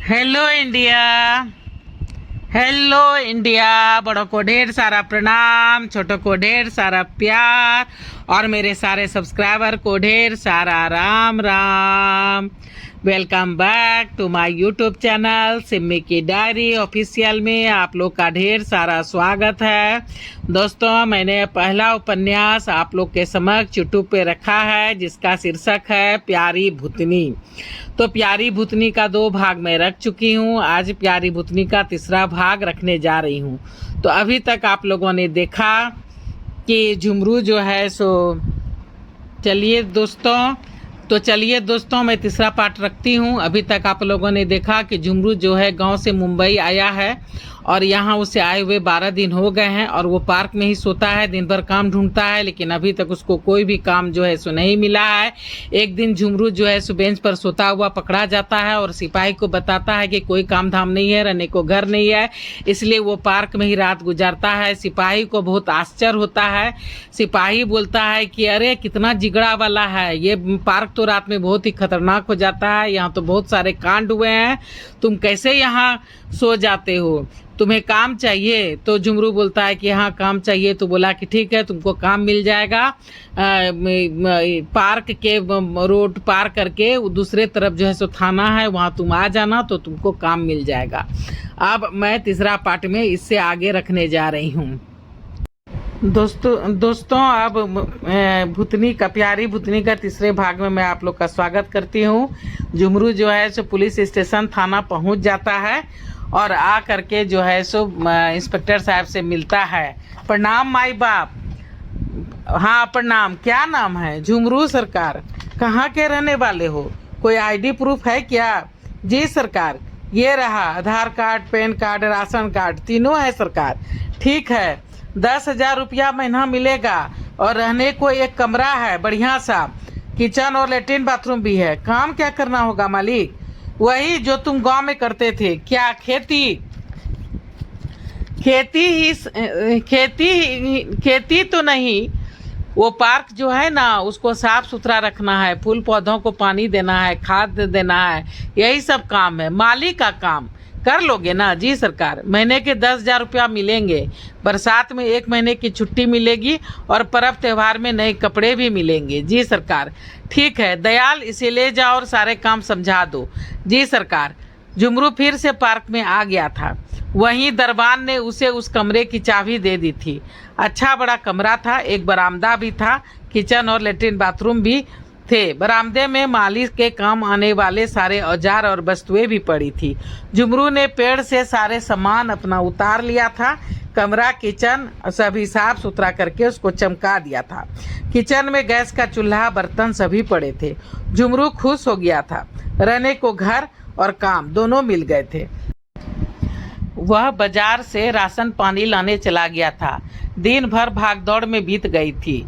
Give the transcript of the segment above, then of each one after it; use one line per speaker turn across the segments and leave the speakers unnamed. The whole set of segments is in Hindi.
Hello India. Hello India. बड़ों को ढेर सारा प्रणाम, छोटों को ढेर सारा प्यार और मेरे सारे सब्सक्राइबर को ढेर सारा Ram Ram. Welcome back to my YouTube channel Simmi की डायरी ऑफिशियल में आप लोग का ढेर सारा स्वागत है। दोस्तों, मैंने पहला उपन्यास आप लोग के समक्ष यूट्यूब पे रखा है जिसका शीर्षक है प्यारी भूतनी। तो प्यारी भूतनी का 2 भाग मैं रख चुकी हूँ। आज प्यारी भूतनी का तीसरा भाग रखने जा रही हूँ। तो अभी तक आप लोगों ने देखा कि झुमरू जो है सो चलिए दोस्तों मैं तीसरा पार्ट रखती हूँ। अभी तक आप लोगों ने देखा कि झुमरू जो है गांव से मुंबई आया है और यहाँ उसे आए हुए 12 दिन हो गए हैं और वो पार्क में ही सोता है, दिन भर काम ढूंढता है, लेकिन अभी तक उसको कोई भी काम जो है सो नहीं मिला है। एक दिन झुमरू जो है सो बेंच पर सोता हुआ पकड़ा जाता है और सिपाही को बताता है कि कोई काम धाम नहीं है, रहने को घर नहीं है, इसलिए वो पार्क में ही रात गुजारता है। सिपाही को बहुत आश्चर्य होता है। सिपाही बोलता है कि अरे कितना जिगड़ा वाला है, ये पार्क तो रात में बहुत ही खतरनाक हो जाता है, यहाँ तो बहुत सारे कांड हुए हैं, तुम कैसे यहाँ सो जाते हो, तुम्हें काम चाहिए। तो झुमरू बोलता है कि हाँ काम चाहिए। तो बोला कि ठीक है तुमको काम मिल जाएगा, पार्क के रोड पार करके दूसरे तरफ जो है सो थाना है, वहाँ तुम आ जाना तो तुमको काम मिल जाएगा। अब मैं तीसरा पार्ट में इससे आगे रखने जा रही हूँ। दोस्तों अब प्यारी भूतनी का तीसरे भाग में मैं आप लोग का स्वागत करती हूँ। झुमरू जो है सो पुलिस स्टेशन थाना पहुँच जाता है और आ करके जो है सो इंस्पेक्टर साहब से मिलता है। प्रणाम माई बाप। हाँ प्रणाम। क्या नाम है? झुमरू सरकार। कहाँ के रहने वाले हो? कोई आईडी प्रूफ है क्या? जी सरकार, ये रहा Aadhaar card, PAN card, ration card तीनों है सरकार। ठीक है, 10,000 रुपया महीना मिलेगा और रहने को एक कमरा है बढ़िया सा, किचन और लेटरिन बाथरूम भी है। काम क्या करना होगा मालिक? वही जो तुम गांव में करते थे। क्या? खेती तो नहीं, वो पार्क जो है ना उसको साफ सुथरा रखना है, फूल पौधों को पानी देना है, खाद देना है, यही सब काम है। माली का काम कर लोगे ना? जी सरकार। महीने के 10,000 रुपया मिलेंगे, बरसात में 1 महीने की छुट्टी मिलेगी और पर्व त्योहार में नए कपड़े भी मिलेंगे। जी सरकार। ठीक है दयाल, इसे ले जाओ और सारे काम समझा दो। जी सरकार। झुमरू फिर से पार्क में आ गया था। वहीं दरबान ने उसे उस कमरे की चाबी दे दी थी। अच्छा बड़ा कमरा था, एक बरामदा भी था, किचन और लेटरिन बाथरूम भी थे। बरामदे में माली के काम आने वाले सारे औजार और वस्तुएं भी पड़ी थी। झुमरू ने पेड़ से सारे सामान अपना उतार लिया था। कमरा, किचन सभी साफ सुथरा करके उसको चमका दिया था। किचन में गैस का चूल्हा, बर्तन सभी पड़े थे। झुमरू खुश हो गया था। रहने को घर और काम दोनों मिल गए थे। वह बाजार से राशन पानी लाने चला गया था। दिन भर भागदौड़ में बीत गई थी,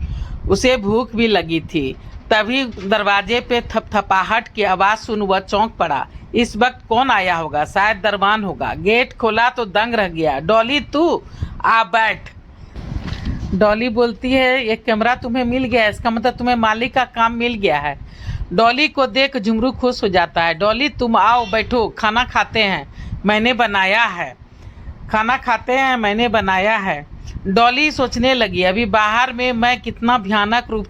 उसे भूख भी लगी थी। तभी दरवाजे पे थपथपाहट की आवाज सुन वह चौंक पड़ा। इस वक्त कौन आया होगा? शायद दरबान होगा। गेट खोला तो दंग रह गया। डॉली तू आ बैठ। डॉली बोलती है एक कमरा तुम्हें मिल गया, इसका मतलब तुम्हें मालिक का काम मिल गया है। डॉली को देख झुमरू खुश हो जाता है। डॉली तुम आओ बैठो, खाना खाते हैं, मैंने बनाया है। खाना खाते हैं, मैंने बनाया है। डॉली सोचने लगी अभी बाहर में मैं कितना भयानक रूप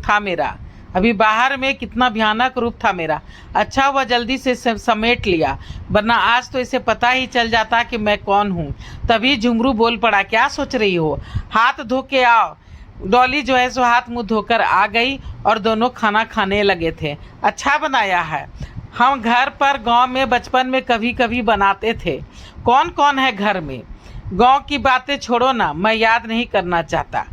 था मेरा, अच्छा हुआ जल्दी से समेट लिया, वरना आज तो इसे पता ही चल जाता कि मैं कौन हूँ। तभी झुमरू बोल पड़ा क्या सोच रही हो? हाथ धो के आओ। डॉली जो है सो हाथ मुंह धोकर आ गई और दोनों खाना खाने लगे थे। अच्छा बनाया है, हम घर पर गांव में बचपन में कभी कभी बनाते थे। कौन कौन है घर में? गांव की बातें छोड़ो ना, मैं याद नहीं करना चाहता।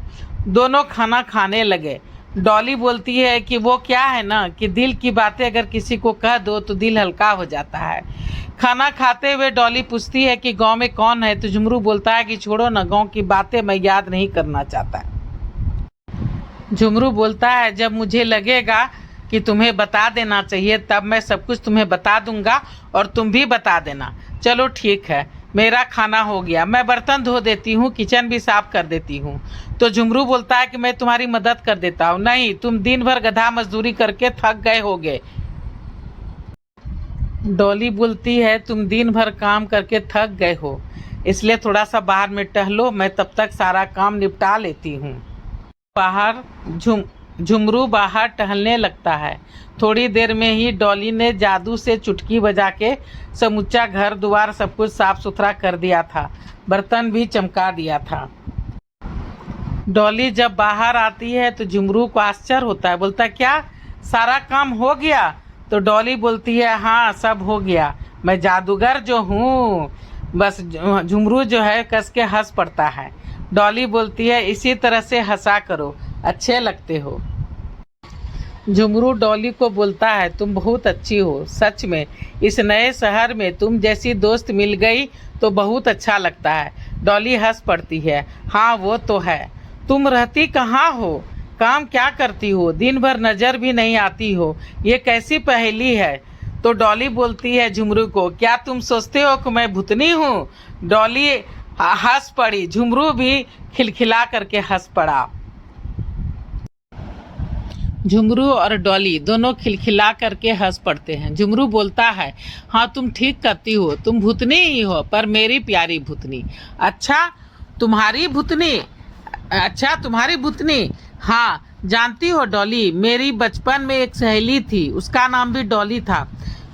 दोनों खाना खाने लगे। डॉली बोलती है कि वो क्या है ना कि दिल की बातें अगर किसी को कह दो तो दिल हल्का हो जाता है। खाना खाते हुए डॉली पूछती है कि गांव में कौन है? तो झुमरू बोलता है कि छोड़ो ना, गांव की बातें मैं याद नहीं करना चाहता। झुमरू बोलता है जब मुझे लगेगा कि तुम्हें बता देना चाहिए तब मैं सब कुछ तुम्हें बता दूंगा और तुम भी बता देना। चलो ठीक है, मेरा खाना हो गया, मैं बर्तन धो देती हूँ, किचन भी साफ कर देती हूँ। तो झुमरू बोलता है कि मैं तुम्हारी मदद कर देता हूँ। नहीं, तुम दिन भर गधा मजदूरी करके थक गए होगे, डॉली बोलती है तुम दिन भर काम करके थक गए हो, इसलिए थोड़ा सा बाहर में टहलो, मैं तब तक सारा काम निपटा लेती हूँ। बाहर झुमरू बाहर टहलने लगता है। थोड़ी देर में ही डॉली ने जादू से चुटकी बजा के समूचा घर द्वार सब कुछ साफ सुथरा कर दिया था, बर्तन भी चमका दिया था। डॉली जब बाहर आती है तो झुमरू को आश्चर्य होता है, बोलता है क्या सारा काम हो गया? तो डॉली बोलती है हाँ सब हो गया, मैं जादूगर जो हूँ। बस झुमरू जो है कस के हंस पड़ता है। डॉली बोलती है इसी तरह से हंसा करो, अच्छे लगते हो। झुमरू डॉली को बोलता है तुम बहुत अच्छी हो, सच में इस नए शहर में तुम जैसी दोस्त मिल गई तो बहुत अच्छा लगता है। डॉली हंस पड़ती है, हाँ वो तो है। तुम रहती कहाँ हो, काम क्या करती हो, दिन भर नजर भी नहीं आती हो, ये कैसी पहेली है? तो डॉली बोलती है झुमरू को, क्या तुम सोचते हो कि मैं भूतनी हूँ? डॉली हंस पड़ी, झुमरू भी खिलखिला करके हंस पड़ा। झुमरू और डॉली दोनों खिलखिला करके हंस पड़ते हैं। झुमरू बोलता है हाँ तुम ठीक करती हो, तुम भूतनी ही हो, पर मेरी प्यारी भूतनी। अच्छा तुम्हारी भूतनी? अच्छा तुम्हारी भूतनी? हाँ जानती हो डॉली, मेरी बचपन में एक सहेली थी, उसका नाम भी डॉली था।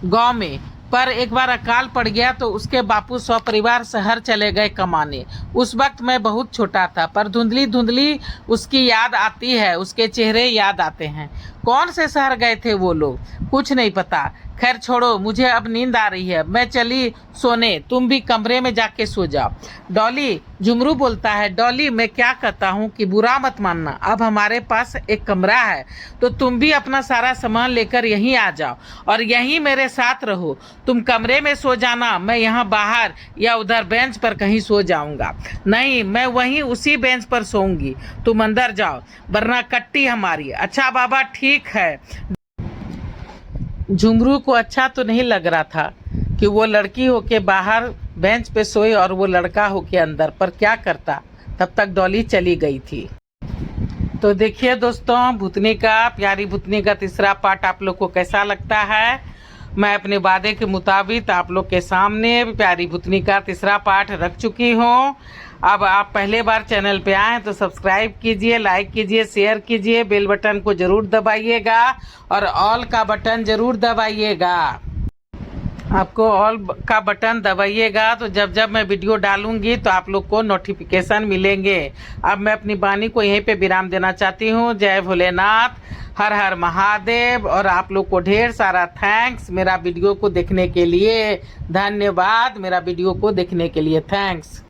गांव में पर एक बार अकाल पड़ गया तो उसके बापू सपरिवार शहर चले गए कमाने। उस वक्त मैं बहुत छोटा था, पर धुंधली धुंधली उसकी याद आती है, उसके चेहरे याद आते हैं। कौन से शहर गए थे वो लोग, कुछ नहीं पता। खैर छोड़ो, मुझे अब नींद आ रही है, मैं चली सोने, तुम भी कमरे में जाके सो जाओ। डॉली झुमरू बोलता है डॉली मैं क्या कहता हूँ कि बुरा मत मानना, अब हमारे पास एक कमरा है तो तुम भी अपना सारा सामान लेकर यहीं आ जाओ और यहीं मेरे साथ रहो। तुम कमरे में सो जाना, मैं यहाँ बाहर या उधर बेंच पर कहीं सो जाऊंगा। नहीं मैं वहीं उसी बेंच पर सोऊंगी, तुम अंदर जाओ वरना कट्टी हमारी। अच्छा बाबा ठीक है। झुमरू को अच्छा तो नहीं लग रहा था कि वो लड़की होके बाहर बेंच पे सोए और वो लड़का होके अंदर, पर क्या करता, तब तक डॉली चली गई थी। तो देखिए दोस्तों, भूतनी का, प्यारी भूतनी का तीसरा पार्ट आप लोग को कैसा लगता है। मैं अपने वादे के मुताबिक आप लोग के सामने प्यारी भूतनी का तीसरा पार्ट रख चुकी हूँ। अब आप पहले बार चैनल पे आए तो सब्सक्राइब कीजिए, लाइक कीजिए, शेयर कीजिए, बेल बटन को जरूर दबाइएगा और ऑल का बटन जरूर दबाइएगा। आपको ऑल का बटन दबाइएगा तो जब जब मैं वीडियो डालूंगी तो आप लोग को नोटिफिकेशन मिलेंगे। अब मैं अपनी वाणी को यहीं पे विराम देना चाहती हूँ। जय भोलेनाथ, हर हर महादेव। और आप लोग को ढेर सारा थैंक्स मेरा वीडियो को देखने के लिए। धन्यवाद मेरा वीडियो को देखने के लिए, थैंक्स।